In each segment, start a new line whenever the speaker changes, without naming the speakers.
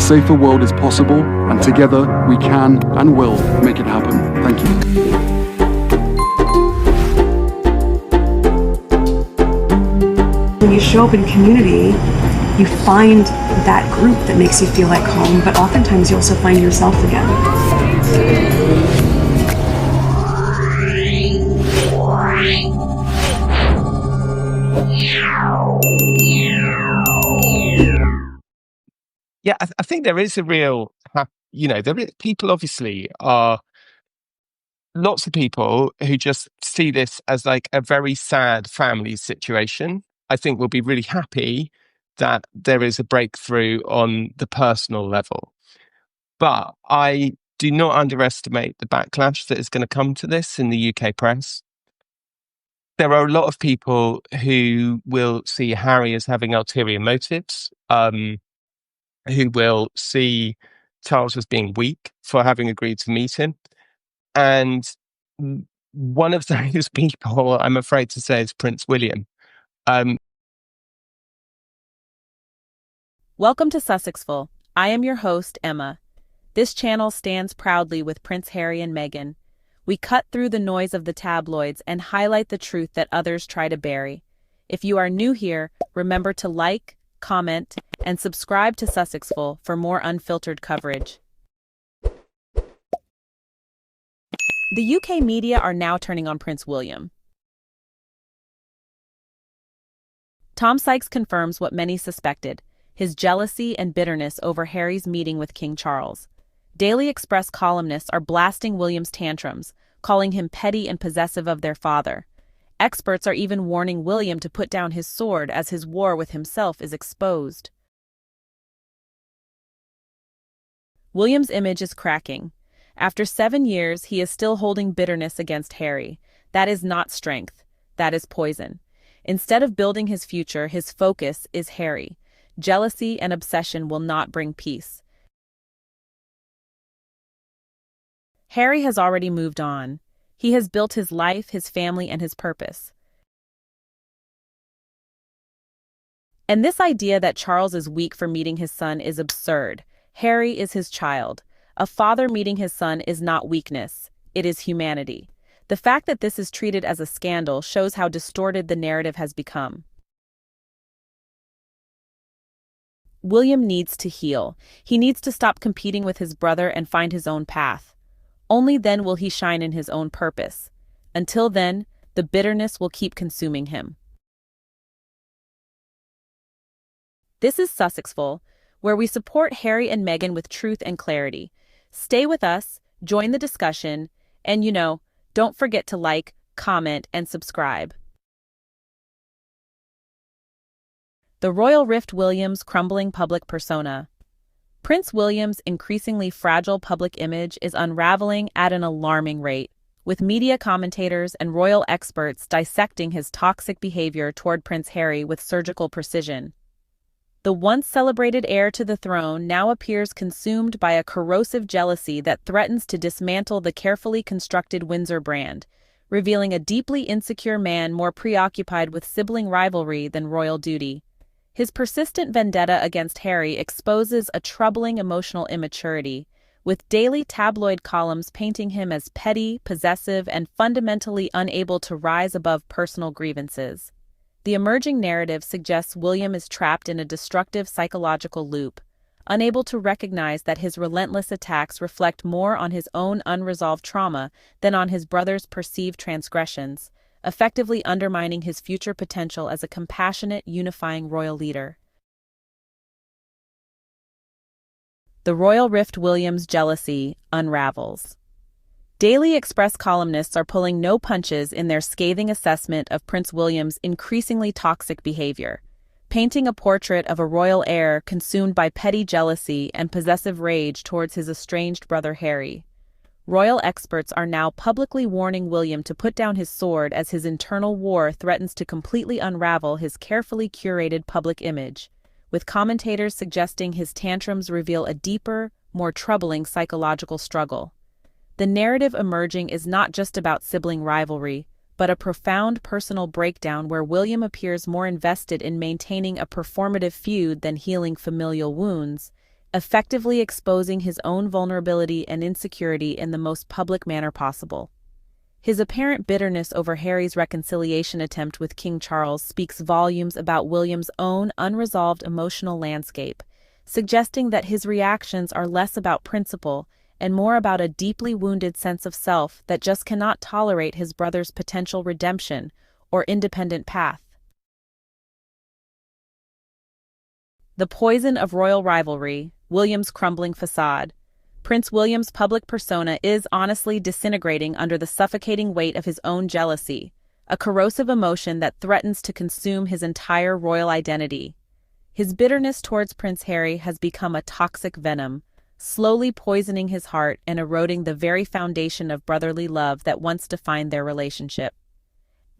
safer world is possible, and together we can and will make it happen. Thank you.
When you show up in community, you find that group that makes you feel like home, but oftentimes you also find yourself again.
Yeah, I think there is a real, people obviously are lots of people who just see this as like a very sad family situation. I think will be really happy that there is a breakthrough on the personal level. But I do not underestimate the backlash that is going to come to this in the UK press. There are a lot of people who will see Harry as having ulterior motives, who will see Charles as being weak for having agreed to meet him. And one of those people, I'm afraid to say, is Prince William.
Welcome to Sussexful. I am your host, Emma. This channel stands proudly with Prince Harry and Meghan. We cut through the noise of the tabloids and highlight the truth that others try to bury. If you are new here, remember to like, comment, and subscribe to Sussexful for more unfiltered coverage. The UK media are now turning on Prince William. Tom Sykes confirms what many suspected: his jealousy and bitterness over Harry's meeting with King Charles. Daily Express columnists are blasting William's tantrums, calling him petty and possessive of their father. Experts are even warning William to put down his sword as his war with himself is exposed. William's image is cracking. After 7 years, he is still holding bitterness against Harry. That is not strength. That is poison. Instead of building his future, his focus is Harry. Jealousy and obsession will not bring peace. Harry has already moved on. He has built his life, his family, and his purpose. And this idea that Charles is weak for meeting his son is absurd. Harry is his child. A father meeting his son is not weakness, it is humanity. The fact that this is treated as a scandal shows how distorted the narrative has become. William needs to heal. He needs to stop competing with his brother and find his own path. Only then will he shine in his own purpose. Until then, the bitterness will keep consuming him. This is Sussexful, where we support Harry and Meghan with truth and clarity. Stay with us, join the discussion, and don't forget to like, comment, and subscribe. The Royal Rift: William's crumbling public persona. Prince William's increasingly fragile public image is unraveling at an alarming rate, with media commentators and royal experts dissecting his toxic behavior toward Prince Harry with surgical precision. The once celebrated heir to the throne now appears consumed by a corrosive jealousy that threatens to dismantle the carefully constructed Windsor brand, revealing a deeply insecure man more preoccupied with sibling rivalry than royal duty. His persistent vendetta against Harry exposes a troubling emotional immaturity, with daily tabloid columns painting him as petty, possessive, and fundamentally unable to rise above personal grievances. The emerging narrative suggests William is trapped in a destructive psychological loop, unable to recognize that his relentless attacks reflect more on his own unresolved trauma than on his brother's perceived transgressions, effectively undermining his future potential as a compassionate, unifying royal leader. The Royal Rift: William's jealousy unravels. Daily Express columnists are pulling no punches in their scathing assessment of Prince William's increasingly toxic behavior, painting a portrait of a royal heir consumed by petty jealousy and possessive rage towards his estranged brother Harry. Royal experts are now publicly warning William to put down his sword as his internal war threatens to completely unravel his carefully curated public image, with commentators suggesting his tantrums reveal a deeper, more troubling psychological struggle. The narrative emerging is not just about sibling rivalry, but a profound personal breakdown where William appears more invested in maintaining a performative feud than healing familial wounds, effectively exposing his own vulnerability and insecurity in the most public manner possible. His apparent bitterness over Harry's reconciliation attempt with King Charles speaks volumes about William's own unresolved emotional landscape, suggesting that his reactions are less about principle and more about a deeply wounded sense of self that just cannot tolerate his brother's potential redemption or independent path. The poison of royal rivalry, William's crumbling facade. Prince William's public persona is honestly disintegrating under the suffocating weight of his own jealousy, a corrosive emotion that threatens to consume his entire royal identity. His bitterness towards Prince Harry has become a toxic venom, slowly poisoning his heart and eroding the very foundation of brotherly love that once defined their relationship.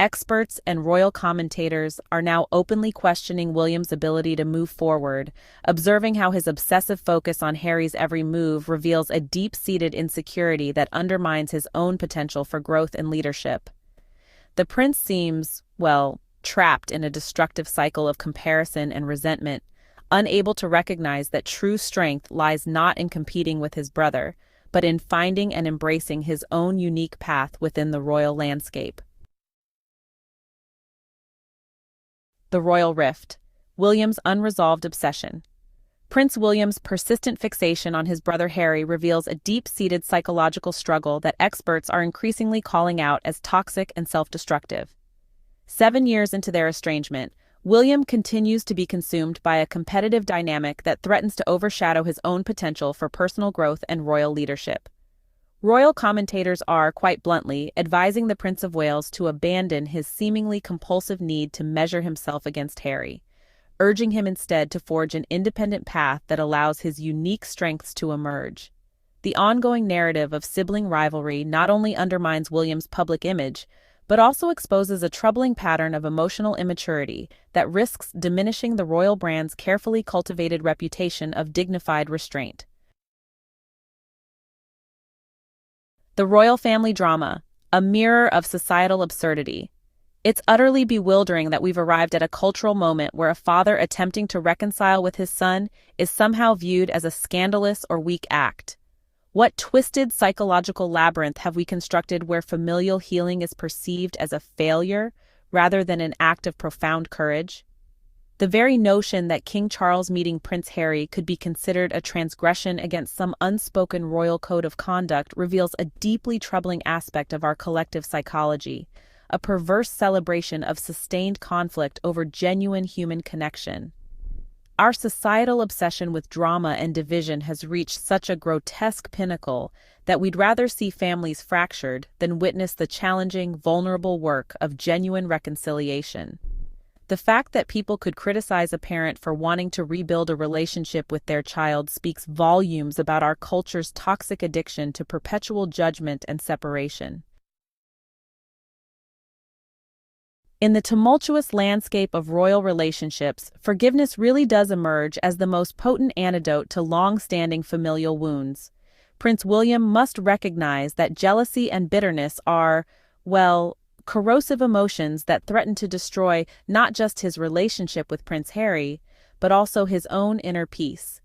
Experts and royal commentators are now openly questioning William's ability to move forward, observing how his obsessive focus on Harry's every move reveals a deep-seated insecurity that undermines his own potential for growth and leadership. The prince seems, well, trapped in a destructive cycle of comparison and resentment, unable to recognize that true strength lies not in competing with his brother, but in finding and embracing his own unique path within the royal landscape. The royal rift, William's unresolved obsession. Prince William's persistent fixation on his brother Harry reveals a deep-seated psychological struggle that experts are increasingly calling out as toxic and self-destructive. 7 years into their estrangement, William continues to be consumed by a competitive dynamic that threatens to overshadow his own potential for personal growth and royal leadership. Royal commentators are, quite bluntly, advising the Prince of Wales to abandon his seemingly compulsive need to measure himself against Harry, urging him instead to forge an independent path that allows his unique strengths to emerge. The ongoing narrative of sibling rivalry not only undermines William's public image, but also exposes a troubling pattern of emotional immaturity that risks diminishing the royal brand's carefully cultivated reputation of dignified restraint. The royal family drama, a mirror of societal absurdity. It's utterly bewildering that we've arrived at a cultural moment where a father attempting to reconcile with his son is somehow viewed as a scandalous or weak act. What twisted psychological labyrinth have we constructed where familial healing is perceived as a failure rather than an act of profound courage? The very notion that King Charles meeting Prince Harry could be considered a transgression against some unspoken royal code of conduct reveals a deeply troubling aspect of our collective psychology, a perverse celebration of sustained conflict over genuine human connection. Our societal obsession with drama and division has reached such a grotesque pinnacle that we'd rather see families fractured than witness the challenging, vulnerable work of genuine reconciliation. The fact that people could criticize a parent for wanting to rebuild a relationship with their child speaks volumes about our culture's toxic addiction to perpetual judgment and separation. In the tumultuous landscape of royal relationships, forgiveness really does emerge as the most potent antidote to long-standing familial wounds. Prince William must recognize that jealousy and bitterness are, well, corrosive emotions that threaten to destroy not just his relationship with Prince Harry, but also his own inner peace.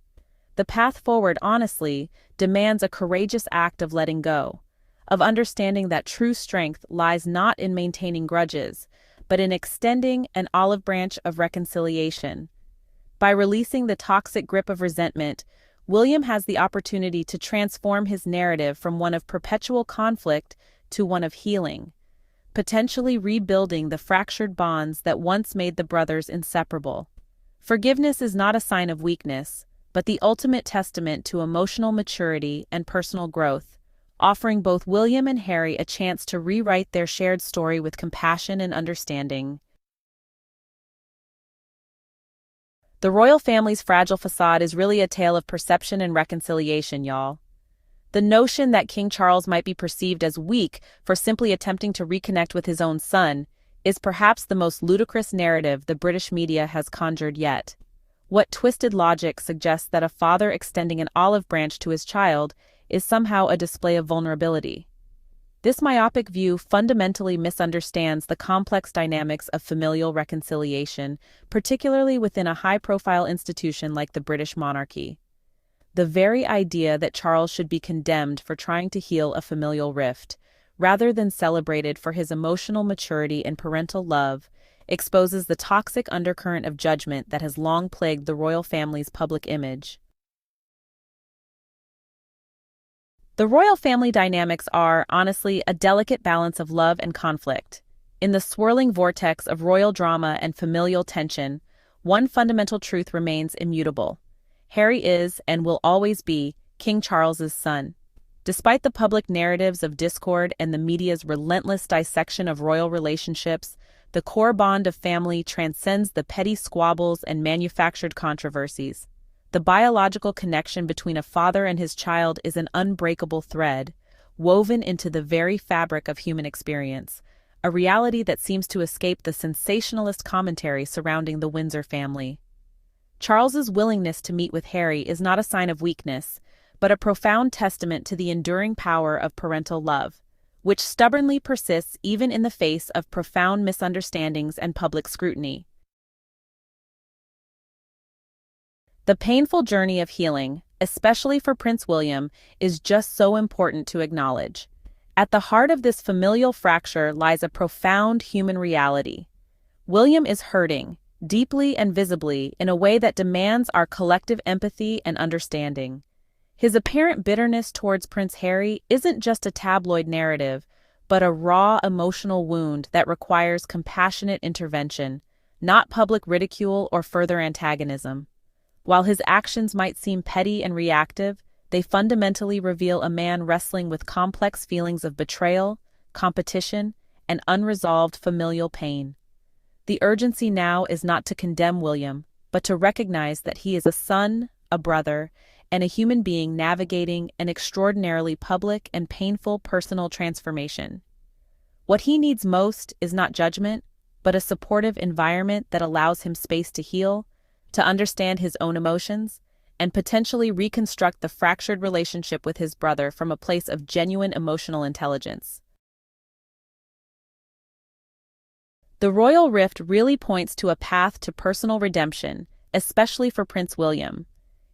The path forward, honestly, demands a courageous act of letting go, of understanding that true strength lies not in maintaining grudges, but in extending an olive branch of reconciliation. By releasing the toxic grip of resentment, William has the opportunity to transform his narrative from one of perpetual conflict to one of healing, potentially rebuilding the fractured bonds that once made the brothers inseparable. Forgiveness is not a sign of weakness, but the ultimate testament to emotional maturity and personal growth, offering both William and Harry a chance to rewrite their shared story with compassion and understanding. The royal family's fragile facade is really a tale of perception and reconciliation, y'all. The notion that King Charles might be perceived as weak for simply attempting to reconnect with his own son is perhaps the most ludicrous narrative the British media has conjured yet. What twisted logic suggests that a father extending an olive branch to his child is somehow a display of vulnerability? This myopic view fundamentally misunderstands the complex dynamics of familial reconciliation, particularly within a high-profile institution like the British monarchy. the very idea that Charles should be condemned for trying to heal a familial rift, rather than celebrated for his emotional maturity and parental love, exposes the toxic undercurrent of judgment that has long plagued the royal family's public image. The royal family dynamics are, honestly, a delicate balance of love and conflict. In the swirling vortex of royal drama and familial tension, one fundamental truth remains immutable. Harry is, and will always be, King Charles's son. Despite the public narratives of discord and the media's relentless dissection of royal relationships, the core bond of family transcends the petty squabbles and manufactured controversies. The biological connection between a father and his child is an unbreakable thread, woven into the very fabric of human experience, a reality that seems to escape the sensationalist commentary surrounding the Windsor family. Charles's willingness to meet with Harry is not a sign of weakness, but a profound testament to the enduring power of parental love, which stubbornly persists even in the face of profound misunderstandings and public scrutiny. The painful journey of healing, especially for Prince William, is just so important to acknowledge. At the heart of this familial fracture lies a profound human reality. William is hurting, deeply and visibly, in a way that demands our collective empathy and understanding. His apparent bitterness towards Prince Harry isn't just a tabloid narrative, but a raw emotional wound that requires compassionate intervention, not public ridicule or further antagonism. While his actions might seem petty and reactive, they fundamentally reveal a man wrestling with complex feelings of betrayal, competition, and unresolved familial pain. The urgency now is not to condemn William, but to recognize that he is a son, a brother, and a human being navigating an extraordinarily public and painful personal transformation. What he needs most is not judgment, but a supportive environment that allows him space to heal, to understand his own emotions, and potentially reconstruct the fractured relationship with his brother from a place of genuine emotional intelligence. The royal rift really points to a path to personal redemption, especially for Prince William.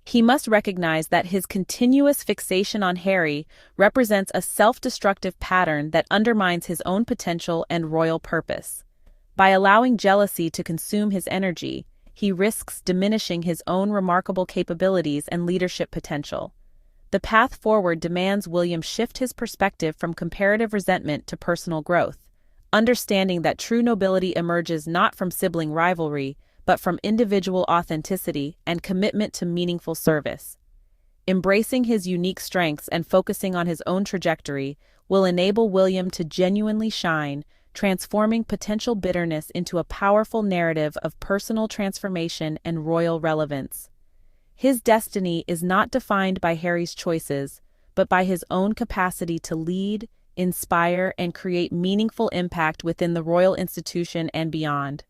He must recognize that his continuous fixation on Harry represents a self-destructive pattern that undermines his own potential and royal purpose. By allowing jealousy to consume his energy, he risks diminishing his own remarkable capabilities and leadership potential. The path forward demands William shift his perspective from comparative resentment to personal growth, understanding that true nobility emerges not from sibling rivalry, but from individual authenticity and commitment to meaningful service. Embracing his unique strengths and focusing on his own trajectory will enable William to genuinely shine, transforming potential bitterness into a powerful narrative of personal transformation and royal relevance. His destiny is not defined by Harry's choices, but by his own capacity to lead, inspire, and create meaningful impact within the royal institution and beyond.